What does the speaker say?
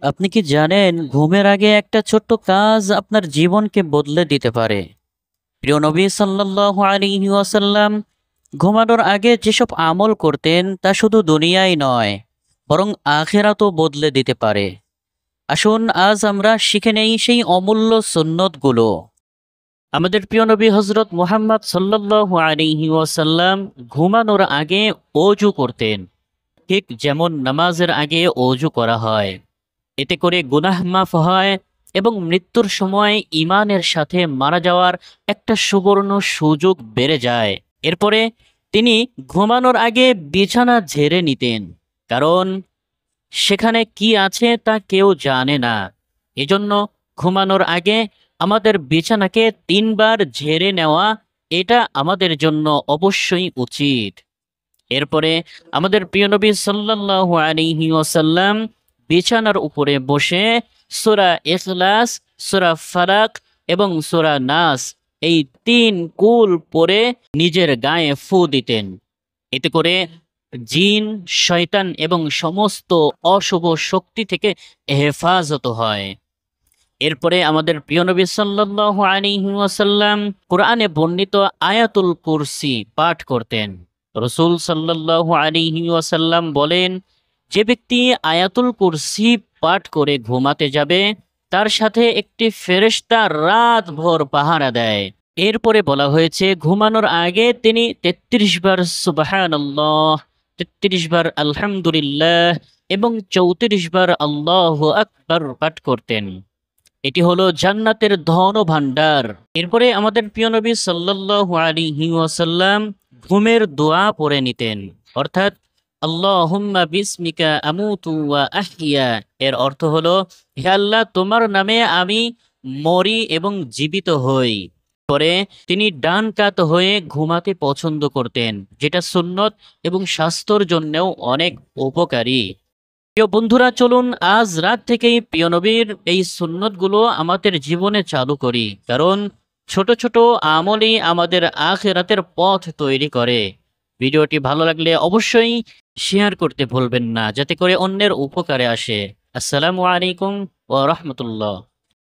আপনি কি জানেন ঘুমের আগে একটা ছোট্ট কাজ আপনার জীবনকে বদলে দিতে পারে? প্রিয় নবী সাল্লাল্লাহু আলাইহি ওয়াসাল্লাম ঘুমানোর আগে যেসব আমল করতেন তা শুধু দুনিয়াই নয়, বরং আখিরাতও বদলে দিতে পারে। আসুন আজ আমরা শিখে নেই সেই অমূল্য সুন্নতগুলো। আমাদের প্রিয় নবী হজরত মুহাম্মদ সাল্লাল্লাহু আলাইহি ওয়াসাল্লাম ঘুমানোর আগে অজু করতেন, ঠিক যেমন নামাজের আগে অজু করা হয়। এতে করে গুনাহ মাফ হয় এবং মৃত্যুর সময় ঈমানের সাথে মারা যাওয়ার একটা সুবর্ণ সুযোগ বেড়ে যায়। এরপরে তিনি ঘুমানোর আগে বিছানা ঝেড়ে নিতেন, কারণ সেখানে কি আছে তা কেউ জানে না। এজন্য ঘুমানোর আগে আমাদের বিছানাকে 3 বার ঝেড়ে নেওয়া, এটা আমাদের জন্য অবশ্যই উচিত। এরপরে আমাদের প্রিয় নবী সাল্লাল্লাহু আলাইহি ওয়াসাল্লাম বিছানার উপরে বসে সূরা ইখলাস, সূরা ফালাক এবং সূরা নাস এই 3 কুল পড়ে নিজের গায়ে ফু দিতেন। এতে করে জিন, শয়তান এবং সমস্ত অশুভ শক্তি থেকে হেফাজত হয়। এরপরে আমাদের প্রিয় নবী সাল্লাল্লাহু আলাইহি ওয়াসাল্লাম কোরআনে বর্ণিত আয়াতুল কুরসি পাঠ করতেন। রসূল সাল্লাল্লাহু আলাইহি ওয়াসাল্লাম বলেন, যে ব্যক্তি আয়াতুল কুরসি পাঠ করে ঘুমাতে যাবে তার সাথে একটি ফেরেশতা রাতভর পাহারা দেয়। এরপরে বলা হয়েছে ঘুমানোর আগে তিনি ৩৩ বার সুবহানাল্লাহ, ৩৩ বার আলহামদুলিল্লাহ এবং ৩৪ বার আল্লাহু আকবার পাঠ করতেন। এটি হলো জান্নাতের ধন ও ভাণ্ডার। এরপরে আমাদের প্রিয় নবী সাল্লাল্লাহু আলাইহি ওয়াসাল্লাম ঘুমের দোয়া পড়ে নিতেন, অর্থাৎ আল্লাহুম্মা বিসমিকা আমুতু ওয়া আহইয়া। এর অর্থ হলো, হে আল্লাহ, তোমার নামে আমি মরি এবং জীবিত হই। পরে তিনি ডান কাত হয়ে ঘুমাতে পছন্দ করতেন, যেটা সুন্নত এবং স্বাস্থ্যর জন্যও অনেক উপকারী। প্রিয় বন্ধুরা, চলুন আজ রাত থেকেই প্রিয় নবীর এই সুন্নতগুলো আমাদের জীবনে চালু করি, কারণ ছোট ছোট আমলই আমাদের আখিরাতের পথ তৈরি করে। ভিডিওটি ভালো লাগলে অবশ্যই শেয়ার করতে ভুলবেন না, যাতে করে অন্যের উপকারে আসে। আসসালামু আলাইকুম ওয়া রাহমাতুল্লাহ।